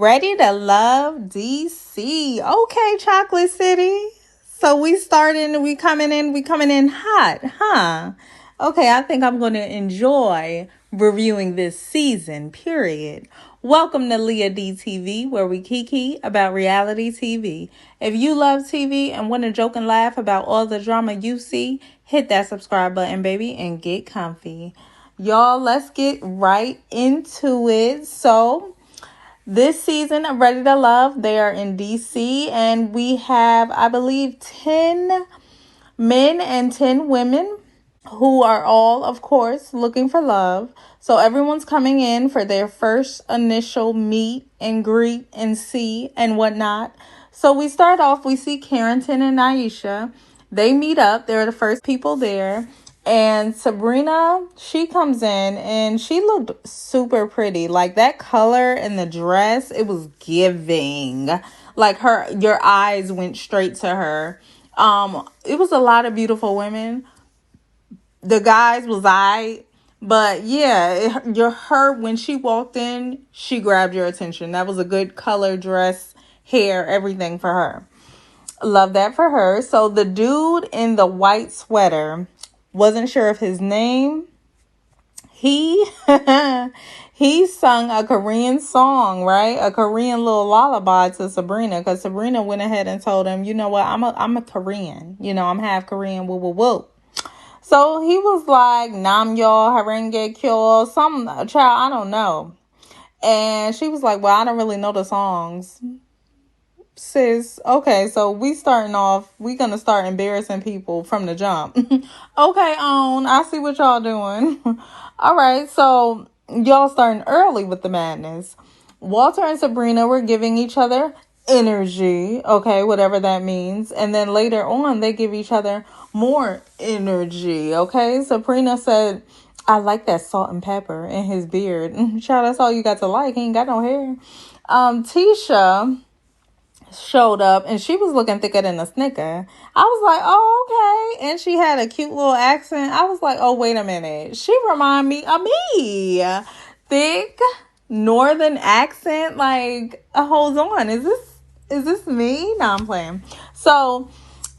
Ready to love DC. Okay, Chocolate City. So we coming in hot, huh? Okay, I think I'm gonna enjoy reviewing this season, period. Welcome to Leah DTV, where we kiki about reality TV. If you love TV and want to joke and laugh about all the drama you see, hit that subscribe button, baby, and get comfy. Y'all, let's get right into it. This season of Ready to Love, they are in DC, and we have, I believe, 10 men and 10 women who are all, of course, looking for love. So everyone's coming in for their first initial meet and greet and see and whatnot. So we start off, we see Carrington and Aisha. They meet up. They're the first people there. And Sabrina, she comes in and she looked super pretty. Like that color in the dress, it was giving. Like your eyes went straight to her. It was a lot of beautiful women. The guys was but yeah, her when she walked in, she grabbed your attention. That was a good color, dress, hair, everything for her. Love that for her. So the dude in the white sweater, wasn't sure of his name. He he sung a Korean song, right? A Korean little lullaby to Sabrina, because Sabrina went ahead and told him, you know what, I'm a Korean. I'm half Korean, woo woo woo. So he was like, Namyo Harenge Kyo, some child, I don't know. And she was like, well, I don't really know the songs. Sis, okay, so we gonna start embarrassing people from the jump. Okay, I see what y'all doing. All right, so y'all starting early with the madness. Walter and Sabrina were giving each other energy, okay, whatever that means. And then later on, they give each other more energy, okay? Sabrina said, I like that salt and pepper in his beard. Child, that's all you got to like. He ain't got no hair. Tisha showed up and she was looking thicker than a snicker. I was like, oh, okay. And she had a cute little accent. I was like, oh, wait a minute. She remind me of me. Thick northern accent. Like, hold on. Is this me? No, I'm playing. So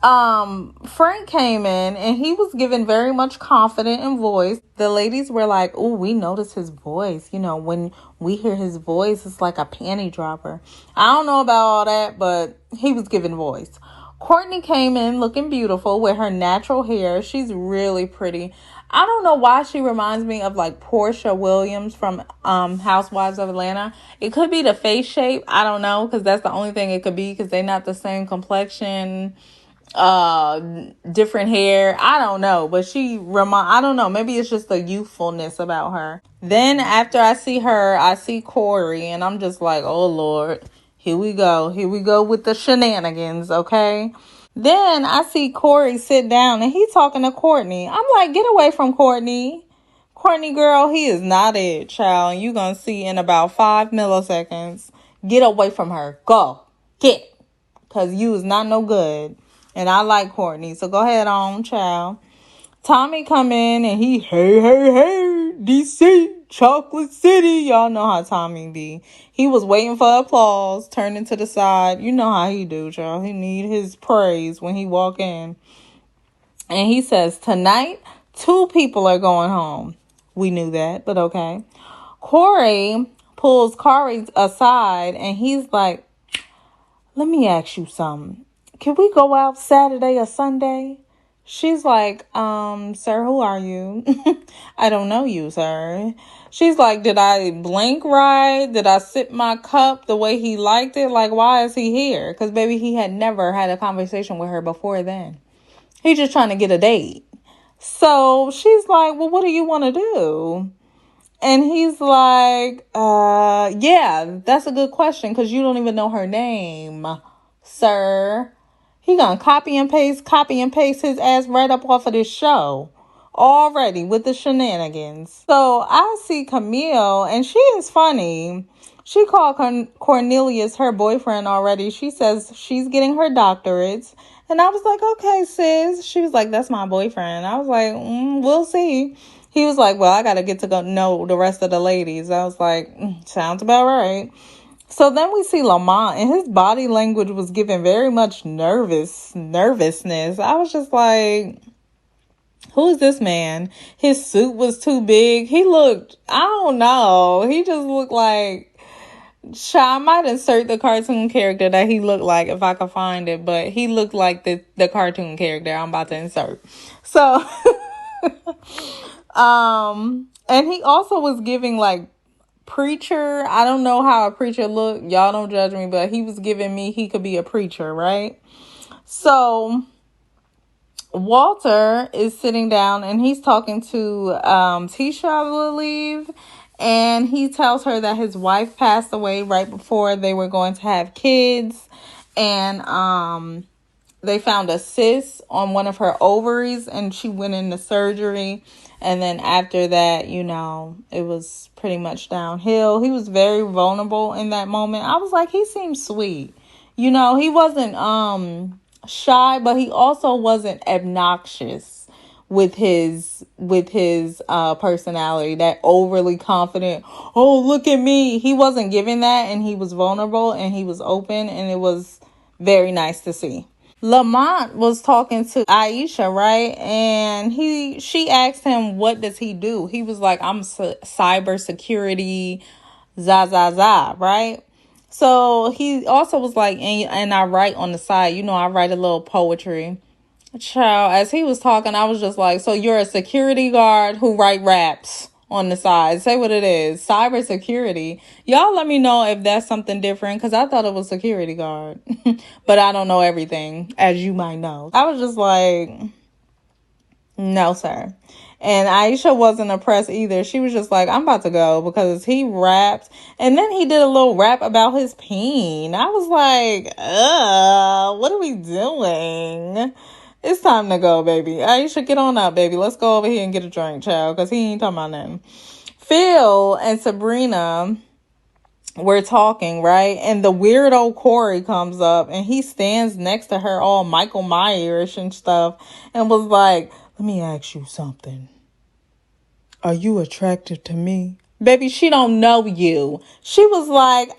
Frank came in and he was given very much confident in voice. The ladies were like, oh, we notice his voice. When we hear his voice, it's like a panty dropper. I don't know about all that, but he was given voice. Courtney came in looking beautiful with her natural hair. She's really pretty. I don't know why she reminds me of like Portia Williams from Housewives of Atlanta. It could be the face shape. I don't know, because that's the only thing it could be, because they're not the same complexion, different hair. I don't know, but I don't know, maybe it's just the youthfulness about her. Then after I see Corey, and I'm just like, oh Lord, here we go with the shenanigans. Okay, then I see Corey sit down and he talking to Courtney. I'm like, get away from Courtney. Girl, he is not it, child, and you gonna see in about 5 milliseconds. Get away from her. Go get, because you is not no good. And I like Courtney, so go ahead on, child. Tommy come in and he, hey, DC, Chocolate City. Y'all know how Tommy be. He was waiting for applause, turning to the side. You know how he do, y'all. He need his praise when he walk in. And he says, tonight, 2 people are going home. We knew that, but okay. Corey pulls Corey aside and he's like, let me ask you something. Can we go out Saturday or Sunday? She's like, sir, who are you? I don't know you, sir. She's like, did I blink right? Did I sip my cup the way he liked it? Like, why is he here? Because, baby, he had never had a conversation with her before then. He's just trying to get a date. So she's like, well, what do you want to do? And he's like, yeah, that's a good question, because you don't even know her name, sir. He gonna copy and paste his ass right up off of this show already with the shenanigans. So I see Camille, and she is funny. She called Cornelius her boyfriend already. She says she's getting her doctorates. And I was like, okay, sis. She was like, that's my boyfriend. I was like, we'll see. He was like, well, I got to get to go know the rest of the ladies. I was like, sounds about right. So then we see Lamont, and his body language was giving very much nervousness. I was just like, who is this man? His suit was too big. He looked, I don't know. He just looked like, I might insert the cartoon character that he looked like if I could find it, but he looked like the cartoon character I'm about to insert. So, and he also was giving like preacher. I don't know how a preacher look. Y'all don't judge me, but he was giving me he could be a preacher, right? So Walter is sitting down and he's talking to Tisha, I believe, and he tells her that his wife passed away right before they were going to have kids, and they found a cyst on one of her ovaries and she went into surgery. And then after that, it was pretty much downhill. He was very vulnerable in that moment. I was like, he seemed sweet. He wasn't shy, but he also wasn't obnoxious with his personality, that overly confident, oh, look at me. He wasn't giving that, and he was vulnerable and he was open, and it was very nice to see. Lamont was talking to Aisha, right? And she asked him, what does he do? He was like, I'm cybersecurity, right? So he also was like, and I write on the side, I write a little poetry. Child, as he was talking, I was just like, so you're a security guard who write raps on the side. Say what it is. Cybersecurity. Y'all let me know if that's something different, because I thought it was security guard. But I don't know everything, as you might know. I was just like, no, sir. And Aisha wasn't impressed either. She was just like, I'm about to go, because he rapped. And then he did a little rap about his peen. I was like, what are we doing? It's time to go, baby. Aisha, get on up, baby. Let's go over here and get a drink, child, because he ain't talking about nothing. Phil and Sabrina were talking, right? And the weirdo Corey comes up, and he stands next to her all Michael Myers and stuff, and was like, let me ask you something. Are you attracted to me? Baby, she don't know you. She was like,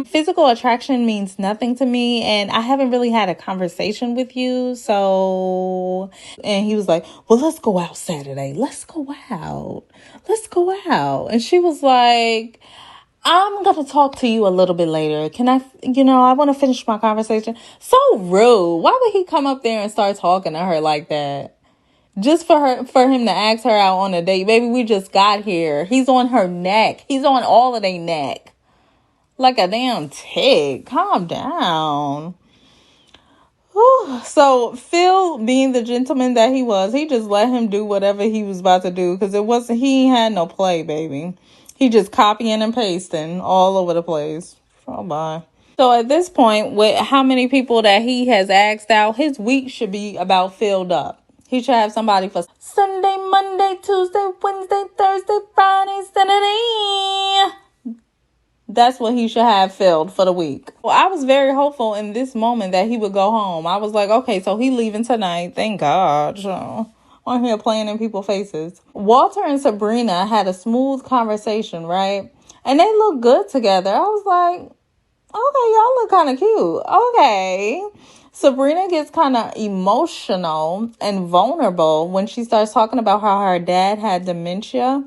physical attraction means nothing to me, and I haven't really had a conversation with you, so... And he was like, well, let's go out Saturday. Let's go out. And she was like, I'm going to talk to you a little bit later. Can I, I want to finish my conversation. So rude. Why would he come up there and start talking to her like that? Just for him to ask her out on a date. Baby, we just got here. He's on her neck. He's on all of their neck. Like a damn tick. Calm down. Whew. So Phil, being the gentleman that he was, he just let him do whatever he was about to do. Because he had no play, baby. He just copying and pasting all over the place. Oh, bye. So at this point, with how many people that he has asked out, his week should be about filled up. He should have somebody for Sunday, Monday, Tuesday, Wednesday, Thursday, Friday, Saturday. That's what he should have filled for the week. Well, I was very hopeful in this moment that he would go home. I was like, okay, so he leaving tonight. Thank God. So I'm here playing in people's faces. Walter and Sabrina had a smooth conversation, right? And they look good together. I was like, okay, y'all look kind of cute. Okay. Sabrina gets kind of emotional and vulnerable when she starts talking about how her dad had dementia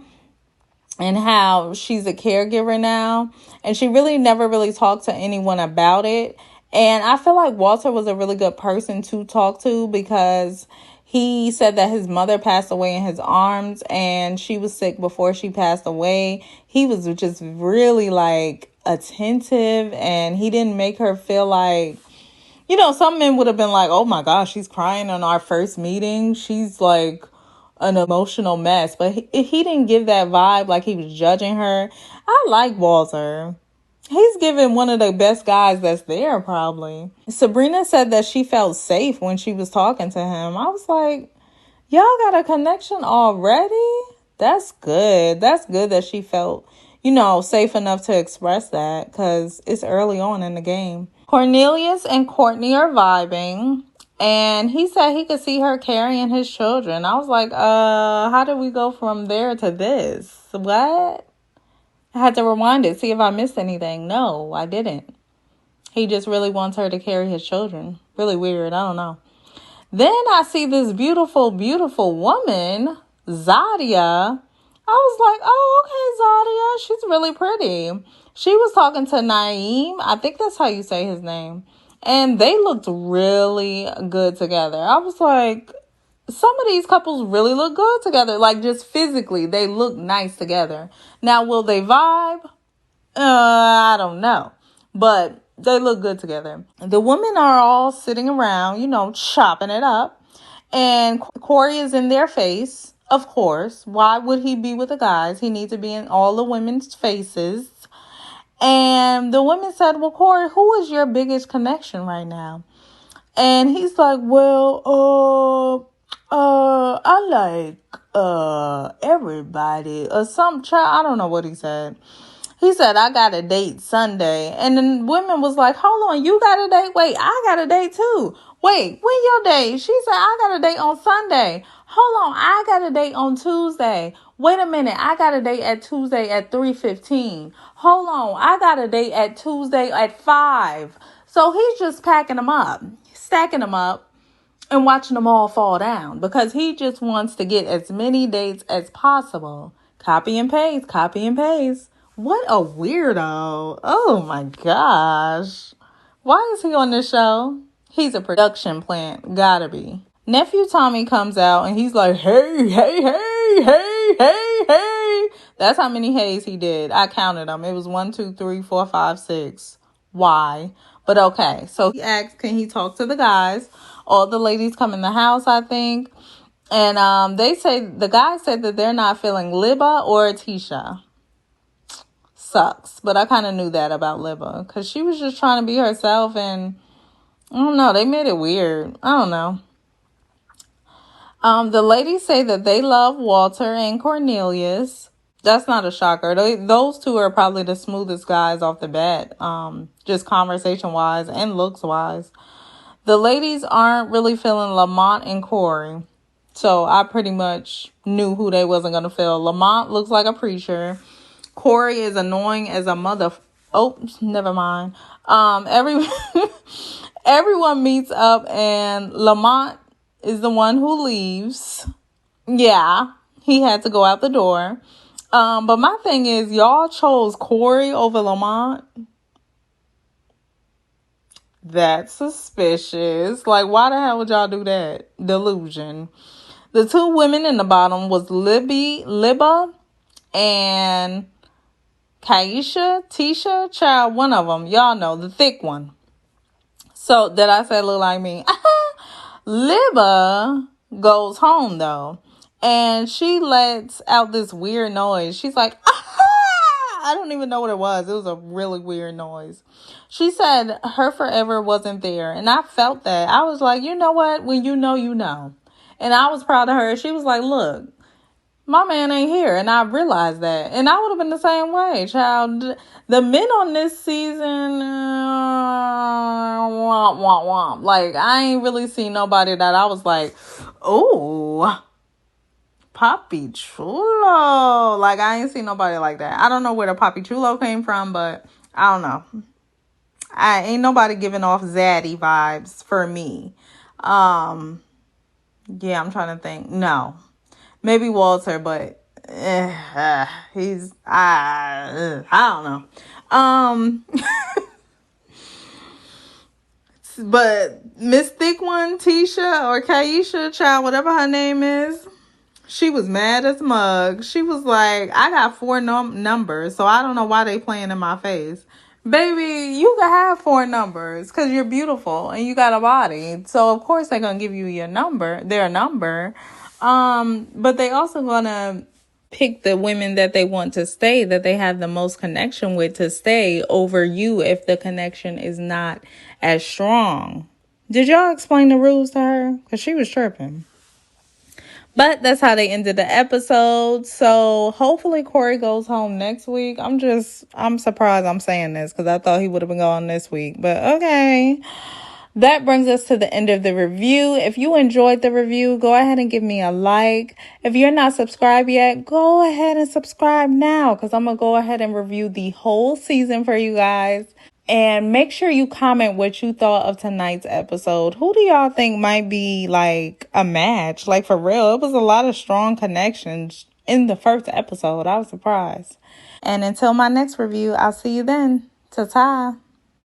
and how she's a caregiver now. And she really never really talked to anyone about it. And I feel like Walter was a really good person to talk to, because he said that his mother passed away in his arms and she was sick before she passed away. He was just really like attentive, and he didn't make her feel like, some men would have been like, oh my gosh, she's crying on our first meeting. She's like an emotional mess. But he didn't give that vibe like he was judging her. I like Walter. He's giving one of the best guys that's there, probably. Sabrina said that she felt safe when she was talking to him. I was like, y'all got a connection already? That's good. That's good that she felt, safe enough to express that, because it's early on in the game. Cornelius and Courtney are vibing, and he said he could see her carrying his children. I was like, how did we go from there to this? What? I had to rewind it, see if I missed anything. No, I didn't. He just really wants her to carry his children. Really weird. I don't know. Then I see this beautiful, beautiful woman, Zadia. I was like, oh, okay, Zadia. She's really pretty. She was talking to Naeem. I think that's how you say his name. And they looked really good together. I was like, some of these couples really look good together. Like, just physically, they look nice together. Now, will they vibe? I don't know. But they look good together. The women are all sitting around, chopping it up. And Corey is in their face, of course. Why would he be with the guys? He needs to be in all the women's faces. And the women said, well, Corey, who is your biggest connection right now? And he's like, well, I like, everybody or some child. I don't know what he said. He said, I got a date Sunday. And then women was like, hold on, you got a date? Wait, I got a date too. Wait, when your date? She said, I got a date on Sunday. Hold on, I got a date on Tuesday. Wait a minute, I got a date at Tuesday at 3:15. Hold on, I got a date at Tuesday at 5. So he's just packing them up, stacking them up, and watching them all fall down because he just wants to get as many dates as possible. Copy and paste, copy and paste. What a weirdo. Oh my gosh. Why is he on this show? He's a production plant. Gotta be. Nephew Tommy comes out and he's like, hey, hey, hey, hey, hey, hey. That's how many heys he did. I counted them. It was 1, 2, 3, 4, 5, 6. Why? But okay. So he asked, can he talk to the guys? All the ladies come in the house, I think. And the guys said that they're not feeling Liba or Tisha. Sucks. But I kind of knew that about Liba because she was just trying to be herself, and I don't know, they made it weird. I don't know. The ladies say that they love Walter and Cornelius. That's not a shocker. Those two are probably the smoothest guys off the bat, just conversation wise and looks wise. The ladies aren't really feeling Lamont and Corey. So I pretty much knew who they wasn't going to feel. Lamont looks like a preacher. Corey is annoying as a mother. Oh, never mind. Everyone meets up and Lamont is the one who leaves. Yeah, he had to go out the door. But my thing is, y'all chose Corey over Lamont. That's suspicious. Like, why the hell would y'all do that? Delusion. The two women in the bottom was Liba, and Kaisha, Tisha, child, one of them. Y'all know, the thick one. So, did I say look like me? Liba goes home, though. And she lets out this weird noise. She's like, aha! I don't even know what it was. It was a really weird noise. She said her forever wasn't there. And I felt that. I was like, you know what? When you know, you know. And I was proud of her. She was like, look, my man ain't here. And I realized that. And I would have been the same way, child. The men on this season, womp, womp, womp. Like, I ain't really seen nobody that I was like, oh, Papi Chulo. Like, I ain't seen nobody like that. I don't know where the Papi Chulo came from, but I don't know. I ain't nobody giving off Zaddy vibes for me. Yeah, I'm trying to think. No. Maybe Walter, but he's, I don't know. But Miss Thick One, Tisha or Kaisha, child, whatever her name is, she was mad as mug. She was like, I got 4 numbers, so I don't know why they playing in my face. Baby, you can have 4 numbers because you're beautiful and you got a body. So, of course, they're going to give you their number. But they also going to pick the women that they want to stay, that they have the most connection with, to stay over you if the connection is not as strong. Did y'all explain the rules to her? Because she was tripping. But that's how they ended the episode. So hopefully Corey goes home next week. I'm surprised I'm saying this because I thought he would have been gone this week. But okay. That brings us to the end of the review. If you enjoyed the review, go ahead and give me a like. If you're not subscribed yet, go ahead and subscribe now, because I'm going to go ahead and review the whole season for you guys. And make sure you comment what you thought of tonight's episode. Who do y'all think might be like a match? Like, for real, it was a lot of strong connections in the first episode. I was surprised. And until my next review, I'll see you then. Ta-ta.